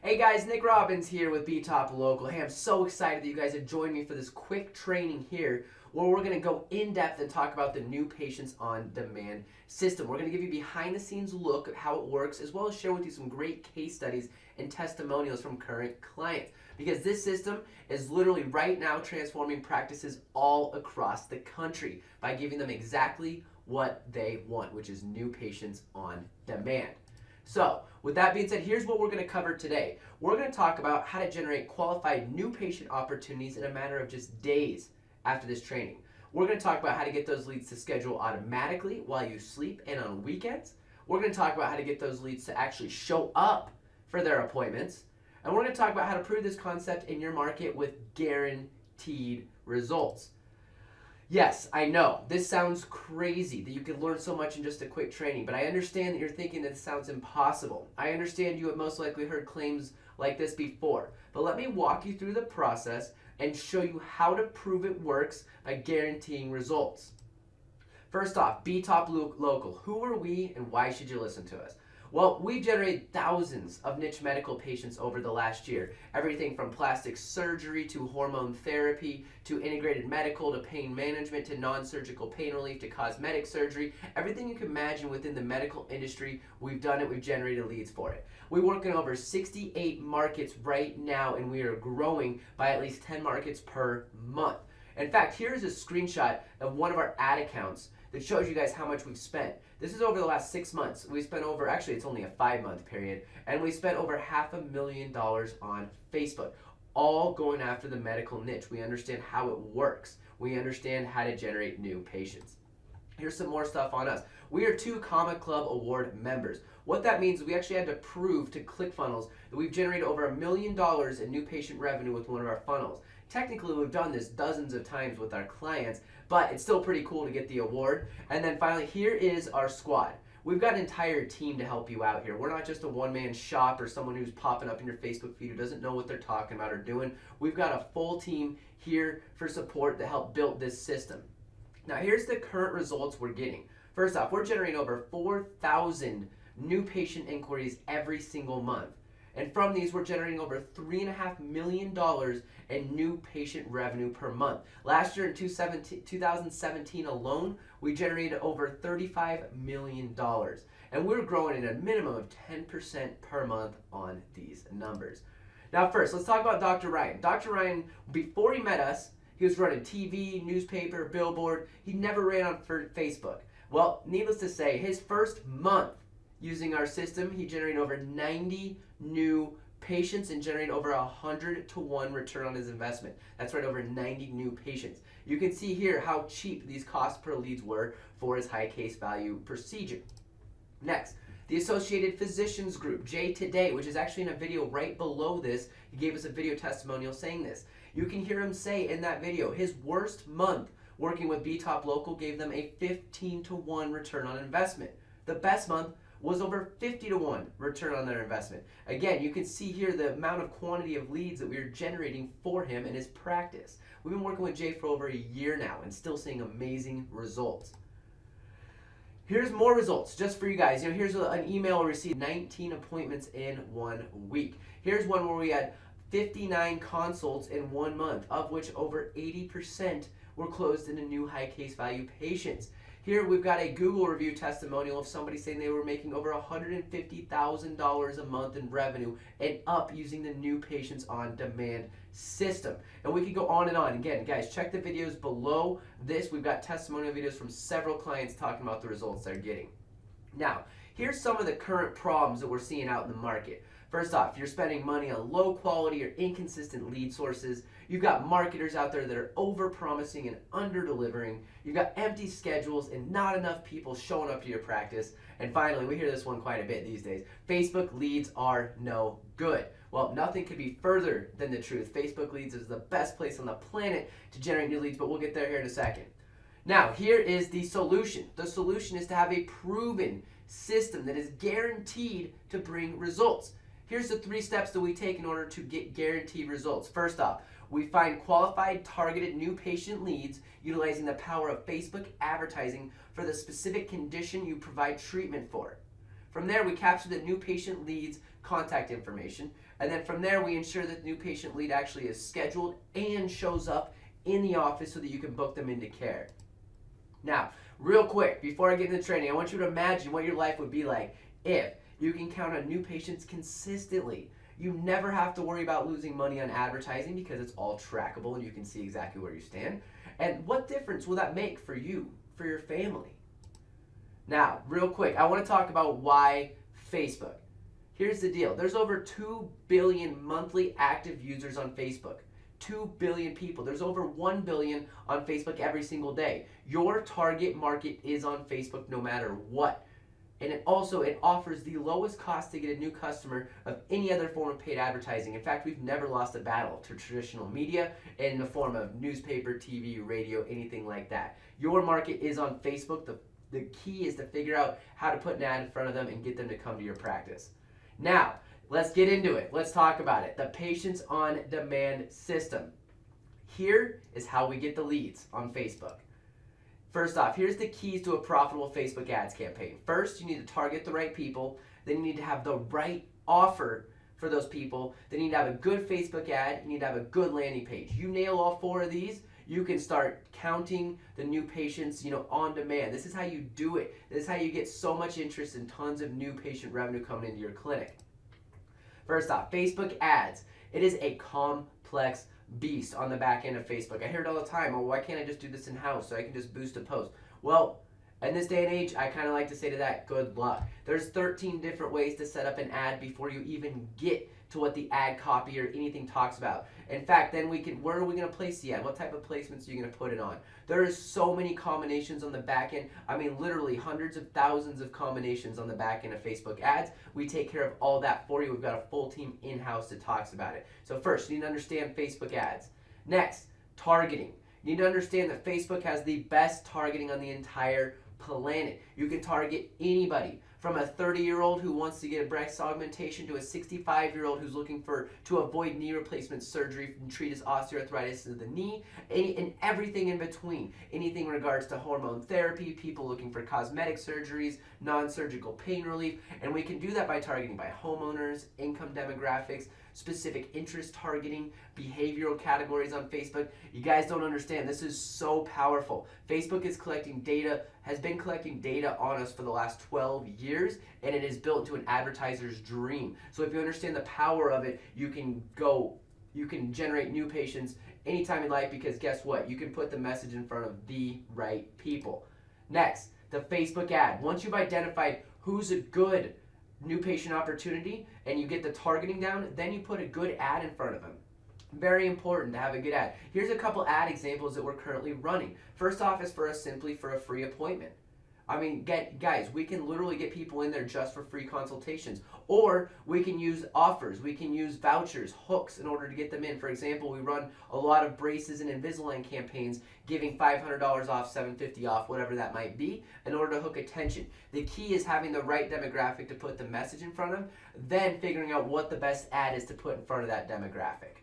Hey guys, Nik Robbins here with Top Local. Hey, I'm so excited that you guys have joined me for this quick training here where we're going to go in depth and talk about the new Patients on Demand system. We're going to give you a behind the scenes look at how it works, as well as share with you some great case studies and testimonials from current clients. Because this system is literally right now transforming practices all across the country by giving them exactly what they want, which is new patients on demand. So, with that being said, here's what we're going to cover today. We're going to talk about how to generate qualified new patient opportunities in a matter of just days after this training. We're going to talk about how to get those leads to schedule automatically while you sleep and on weekends. We're going to talk about how to get those leads to actually show up for their appointments. And we're going to talk about how to prove this concept in your market with guaranteed results. Yes, I know, this sounds crazy that you can learn so much in just a quick training, but I understand that you're thinking that it sounds impossible. I understand you have most likely heard claims like this before, but let me walk you through the process and show you how to prove it works by guaranteeing results. First off, Top Local. Who are we and why should you listen to us? Well, we've generated thousands of niche medical patients over the last year. Everything from plastic surgery to hormone therapy to integrated medical to pain management to non-surgical pain relief to cosmetic surgery. Everything you can imagine within the medical industry, we've done it, we've generated leads for it. We work in over 68 markets right now, and we are growing by at least 10 markets per month. In fact, here's a screenshot of one of our ad accounts that shows you guys how much we've spent. This is over the last 6 months. We spent over, actually it's only a 5-month period, and we spent over $500,000 on Facebook, all going after the medical niche. We understand how it works. We understand how to generate new patients. Here's some more stuff on us. We are 2 Comma Club Award members. What that means is we actually had to prove to ClickFunnels that we've generated over $1 million in new patient revenue with one of our funnels. Technically, we've done this dozens of times with our clients, but it's still pretty cool to get the award. And then finally, here is our squad. We've got an entire team to help you out here. We're not just a one-man shop or someone who's popping up in your Facebook feed who doesn't know what they're talking about or doing. We've got a full team here for support to help build this system. Now, here's the current results we're getting. First off, we're generating over 4,000 new patient inquiries every single month. And from these, we're generating over $3.5 million in new patient revenue per month. Last year in 2017 alone, we generated over $35 million. And we're growing at a minimum of 10% per month on these numbers. Now first, let's talk about Dr. Ryan. Dr. Ryan, before he met us, he was running TV, newspaper, billboard. He never ran on Facebook. Well, needless to say, his first month using our system, he generated over 90 new patients and generated over 100-to-1 return on his investment. That's right, over 90 new patients. You can see here how cheap these costs per leads were for his high case value procedure. Next, the Associated Physicians Group, Jay Today, which is actually in a video right below this. He gave us a video testimonial saying this. You can hear him say in that video, his worst month working with Top Local gave them a 15-to-1 return on investment. The best month was over 50-to-1 return on their investment. Again, you can see here the amount of quantity of leads that we are generating for him in his practice. We've been working with Jay for over a year now and still seeing amazing results. Here's more results just for you guys. Here's an email we received, 19 appointments in 1 week. Here's one where we had 59 consults in 1 month, of which over 80% were closed into new high case value patients. Here we've got a Google review testimonial of somebody saying they were making over $150,000 a month in revenue and up using the new Patients on Demand system. And we could go on and on. Again, guys, check the videos below this. We've got testimonial videos from several clients talking about the results they're getting. Now, here's some of the current problems that we're seeing out in the market. First off, you're spending money on low quality or inconsistent lead sources. You've got marketers out there that are over-promising and under-delivering. You've got empty schedules and not enough people showing up to your practice. And finally, we hear this one quite a bit these days, Facebook leads are no good. Well, nothing could be further than the truth. Facebook leads is the best place on the planet to generate new leads, but we'll get there here in a second. Now, here is the solution. The solution is to have a proven system that is guaranteed to bring results. Here's the 3 steps that we take in order to get guaranteed results. First off, we find qualified, targeted new patient leads utilizing the power of Facebook advertising for the specific condition you provide treatment for. From there, we capture the new patient lead's contact information. And then from there, we ensure that the new patient lead actually is scheduled and shows up in the office so that you can book them into care. Now, real quick, before I get into training, I want you to imagine what your life would be like if you can count on new patients consistently. You never have to worry about losing money on advertising because it's all trackable and you can see exactly where you stand. And what difference will that make for you, for your family? Now, real quick, I want to talk about why Facebook. Here's the deal. There's over 2 billion monthly active users on Facebook. 2 billion people. There's over 1 billion on Facebook every single day. Your target market is on Facebook no matter what. And it offers the lowest cost to get a new customer of any other form of paid advertising. In fact, we've never lost a battle to traditional media in the form of newspaper, TV, radio, anything like that. Your market is on Facebook. The key is to figure out how to put an ad in front of them and get them to come to your practice. Now, let's get into it. Let's talk about it. The Patients on Demand system. Here is how we get the leads on Facebook. First off, here's the keys to a profitable Facebook ads campaign. First, you need to target the right people. Then you need to have the right offer for those people. Then you need to have a good Facebook ad. You need to have a good landing page. You nail all 4 of these, you can start counting the new patients, on demand. This is how you do it. This is how you get so much interest and tons of new patient revenue coming into your clinic. First off, Facebook ads. It is a complex beast on the back end of Facebook. I hear it all the time. Oh, why can't I just do this in-house so I can just boost a post? Well, in this day and age, I kind of like to say to that, good luck. There's 13 different ways to set up an ad before you even get to what the ad copy or anything talks about. In fact, then where are we going to place the ad? What type of placements are you going to put it on? There is so many combinations on the back end. I mean, literally hundreds of thousands of combinations on the back end of Facebook ads. We take care of all that for you. We've got a full team in-house that talks about it. So first, you need to understand Facebook ads. Next, targeting. You need to understand that Facebook has the best targeting on the entire planet. You can target anybody, from a 30-year-old who wants to get a breast augmentation to a 65-year-old who's looking to avoid knee replacement surgery and treat his osteoarthritis of the knee, and everything in between. Anything in regards to hormone therapy, people looking for cosmetic surgeries, non-surgical pain relief, and we can do that by targeting by homeowners, income demographics, specific interest targeting, behavioral categories on Facebook. You guys don't understand. This is so powerful. Facebook is collecting data, has been collecting data on us for the last 12 years, and it is built into an advertiser's dream. So if you understand the power of it, you can generate new patients anytime in life, because guess what? You can put the message in front of the right people. Next, the Facebook ad. Once you've identified who's a good new patient opportunity and you get the targeting down, then you put a good ad in front of them. Very important to have a good ad. Here's a couple ad examples that we're currently running. First off is simply for a free appointment. I mean, guys, we can literally get people in there just for free consultations. Or we can use offers, we can use vouchers, hooks in order to get them in. For example, we run a lot of braces and Invisalign campaigns giving $500 off, $750 off, whatever that might be, in order to hook attention. The key is having the right demographic to put the message in front of, then figuring out what the best ad is to put in front of that demographic.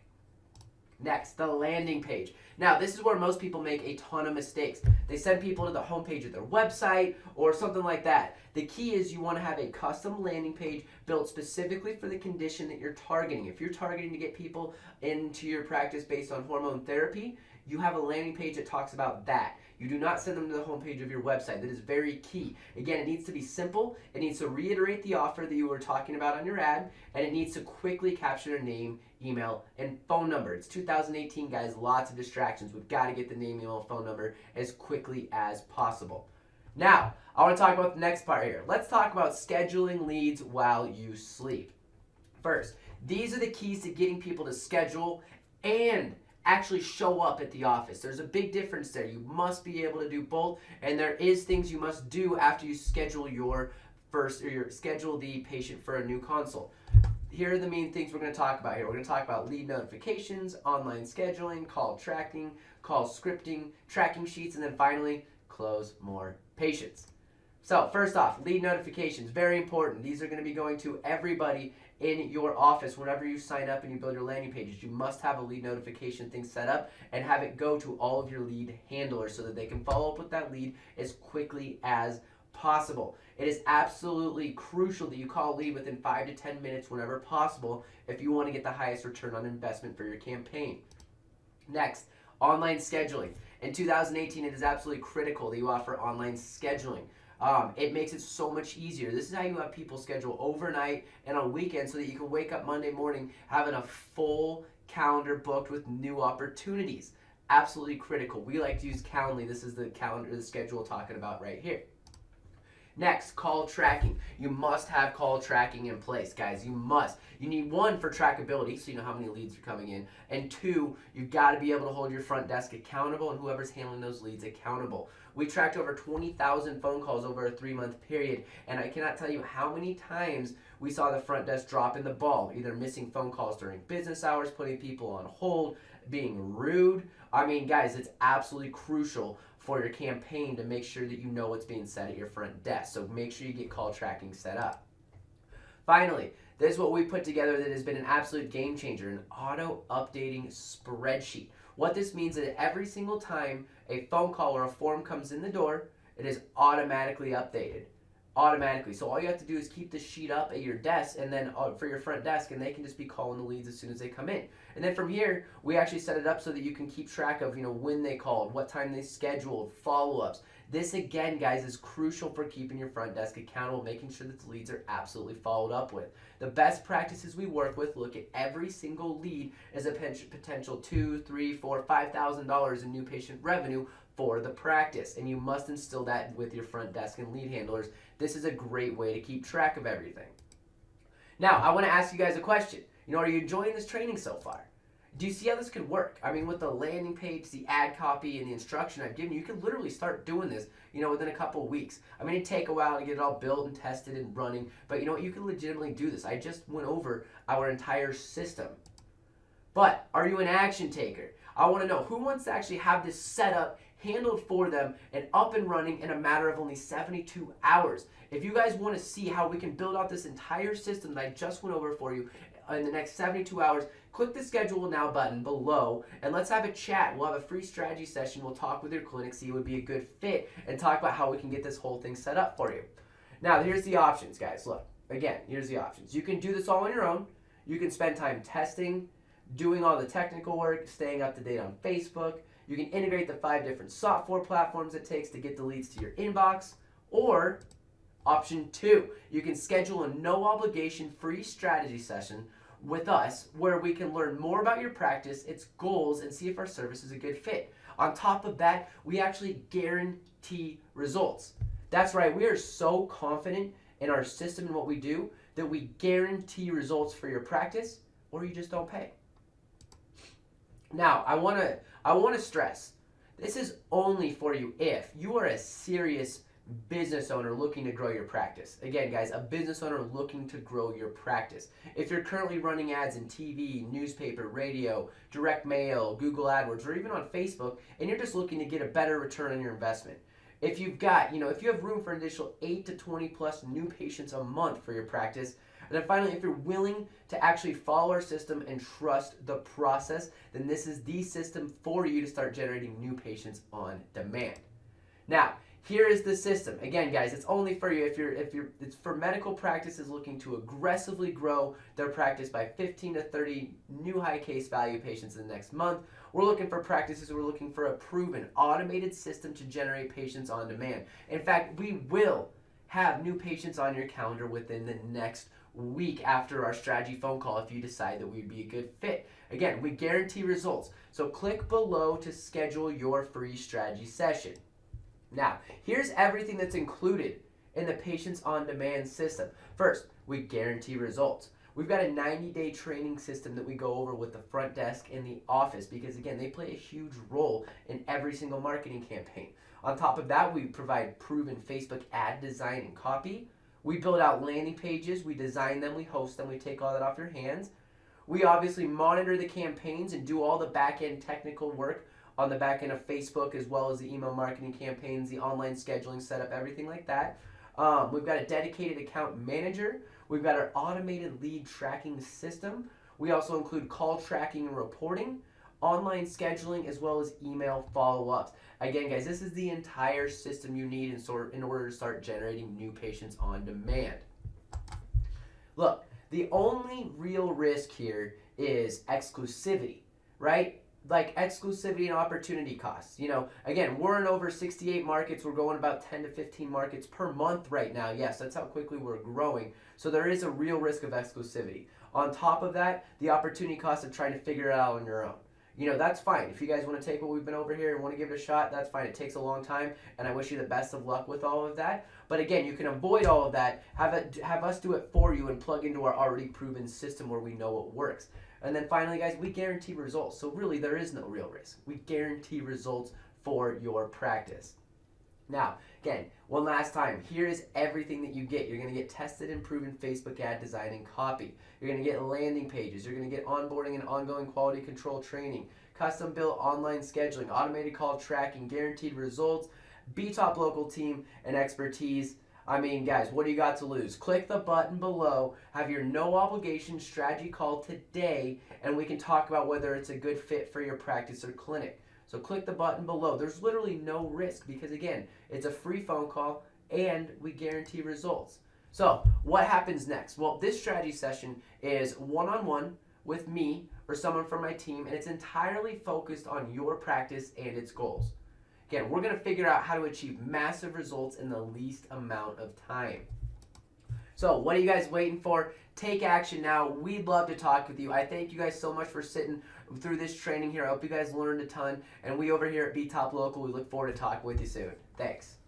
Next, the landing page. Now, this is where most people make a ton of mistakes. They send people to the homepage of their website or something like that. The key is you want to have a custom landing page built specifically for the condition that you're targeting. If you're targeting to get people into your practice based on hormone therapy, you have a landing page that talks about that. You do not send them to the homepage of your website. That is very key. Again, it needs to be simple. It needs to reiterate the offer that you were talking about on your ad, and it needs to quickly capture their name, email, and phone number. It's 2018, guys. Lots of distractions. We've got to get the name, email, phone number as quickly as possible. Now, I want to talk about the next part here. Let's talk about scheduling leads while you sleep. First, these are the keys to getting people to schedule and actually show up at the office. There's a big difference there. You must be able to do both, and there is things you must do after you schedule schedule the patient for a new consult. Here are the main things we're going to talk about here. We're going to talk about lead notifications, online scheduling, call tracking, call scripting, tracking sheets, and then finally, close more patients. So first off, lead notifications, very important. These are going to be going to everybody in your office. Whenever you sign up and you build your landing pages, you must have a lead notification thing set up and have it go to all of your lead handlers so that they can follow up with that lead as quickly as possible. It is absolutely crucial that you call a lead within 5 to 10 minutes whenever possible if you want to get the highest return on investment for your campaign. Next, online scheduling. In 2018, it is absolutely critical that you offer online scheduling. It makes it so much easier. This is how you have people schedule overnight and on weekends so that you can wake up Monday morning having a full calendar booked with new opportunities. Absolutely critical. We like to use Calendly. This is the calendar, the schedule talking about right here. Next, call tracking. You must have call tracking in place, guys. You must. You need one for trackability, so you know how many leads are coming in. And two, you've got to be able to hold your front desk accountable and whoever's handling those leads accountable. We tracked over 20,000 phone calls over a 3-month period, and I cannot tell you how many times we saw the front desk dropping the ball, either missing phone calls during business hours, putting people on hold, being rude. I mean, guys, it's absolutely crucial for your campaign to make sure that you know what's being said at your front desk. So make sure you get call tracking set up. Finally, this is what we put together that has been an absolute game changer, an auto-updating spreadsheet. What this means is that every single time a phone call or a form comes in the door, it is automatically updated. Automatically. So all you have to do is keep the sheet up at your desk and then for your front desk, and they can just be calling the leads as soon as they come in. And then from here, we actually set it up so that you can keep track of, when they called, what time they scheduled, follow-ups. This again, guys, is crucial for keeping your front desk accountable, making sure that the leads are absolutely followed up with. The best practices we work with look at every single lead as a potential $2,000, $3,000, $4,000, $5,000 in new patient revenue for the practice, and you must instill that with your front desk and lead handlers. This is a great way to keep track of everything. Now, I want to ask you guys a question. Are you enjoying this training so far? Do you see how this could work? I mean, with the landing page, the ad copy, and the instruction I've given you, you can literally start doing this, within a couple of weeks. I mean, it'd take a while to get it all built and tested and running, but you know what? You can legitimately do this. I just went over our entire system. But are you an action taker? I want to know who wants to actually have this set up, handled for them, and up and running in a matter of only 72 hours. If you guys want to see how we can build out this entire system that I just went over for you in the next 72 hours, click the schedule now button below and let's have a chat. We'll have a free strategy session. We'll talk with your clinic, see it would be a good fit, and talk about how we can get this whole thing set up for you. Now, here's the options, guys. Look, again, here's the options. You can do this all on your own. You can spend time testing, doing all the technical work, staying up to date on Facebook. You can integrate the 5 different software platforms it takes to get the leads to your inbox. Or option 2, you can schedule a no obligation free strategy session with us where we can learn more about your practice, its goals, and see if our service is a good fit. On top of that, we actually guarantee results. That's right, we are so confident in our system and what we do that we guarantee results for your practice, or you just don't pay. Now, I want to stress, this is only for you if you are a serious business owner looking to grow your practice. Again, guys, a business owner looking to grow your practice. If you're currently running ads in TV, newspaper, radio, direct mail, Google AdWords, or even on Facebook, and you're just looking to get a better return on your investment. If you've got, if you have room for an additional 8 to 20 plus new patients a month for your practice, and then finally, if you're willing to actually follow our system and trust the process, then this is the system for you to start generating new patients on demand. Now, here is the system. Again, guys, it's only for you it's for medical practices looking to aggressively grow their practice by 15 to 30 new high case value patients in the next month. We're looking for practices who are looking for a proven automated system to generate patients on demand. In fact, we will have new patients on your calendar within the next week after our strategy phone call if you decide that we'd be a good fit. Again, we guarantee results. So click below to schedule your free strategy session. Now, here's everything that's included in the Patients on Demand system. First, we guarantee results. We've got a 90-day training system that we go over with the front desk in the office because, again, they play a huge role in every single marketing campaign. On top of that, we provide proven Facebook ad design and copy. We build out landing pages. We design them. We host them. We take all that off your hands. We obviously monitor the campaigns and do all the back-end technical work on the back end of Facebook, as well as the email marketing campaigns, the online scheduling setup, everything like that. We've got a dedicated account manager. We've got our automated lead tracking system. We also include call tracking and reporting. online scheduling, as well as email follow-ups. Again, guys, this is the entire system you need in order to start generating new patients on demand. Look, the only real risk here is exclusivity, right? Like exclusivity and opportunity costs. Again, we're in over 68 markets. We're going about 10 to 15 markets per month right now. Yes, that's how quickly we're growing. So there is a real risk of exclusivity. On top of that, the opportunity cost of trying to figure it out on your own. That's fine. If you guys want to take what we've been over here and want to give it a shot, that's fine. It takes a long time, and I wish you the best of luck with all of that. But again, you can avoid all of that, have us do it for you, and plug into our already proven system where we know it works. And then finally, guys, we guarantee results. So really, there is no real risk. We guarantee results for your practice. Now, again, one last time, here is everything that you get. You're going to get tested and proven Facebook ad design and copy. You're going to get landing pages. You're going to get onboarding and ongoing quality control training, custom built online scheduling, automated call tracking, guaranteed results, B-Top local team, and expertise. I mean, guys, what do you got to lose? Click the button below, have your no obligation strategy call today, and we can talk about whether it's a good fit for your practice or clinic. So click the button below. There's literally no risk because, again, it's a free phone call and we guarantee results. So what happens next? Well, this strategy session is one-on-one with me or someone from my team, and it's entirely focused on your practice and its goals. Again, we're going to figure out how to achieve massive results in the least amount of time. So what are you guys waiting for? Take action now. We'd love to talk with you. I thank you guys so much for sitting through this training here. I hope you guys learned a ton. And we over here at B-Top Local, we look forward to talking with you soon. Thanks.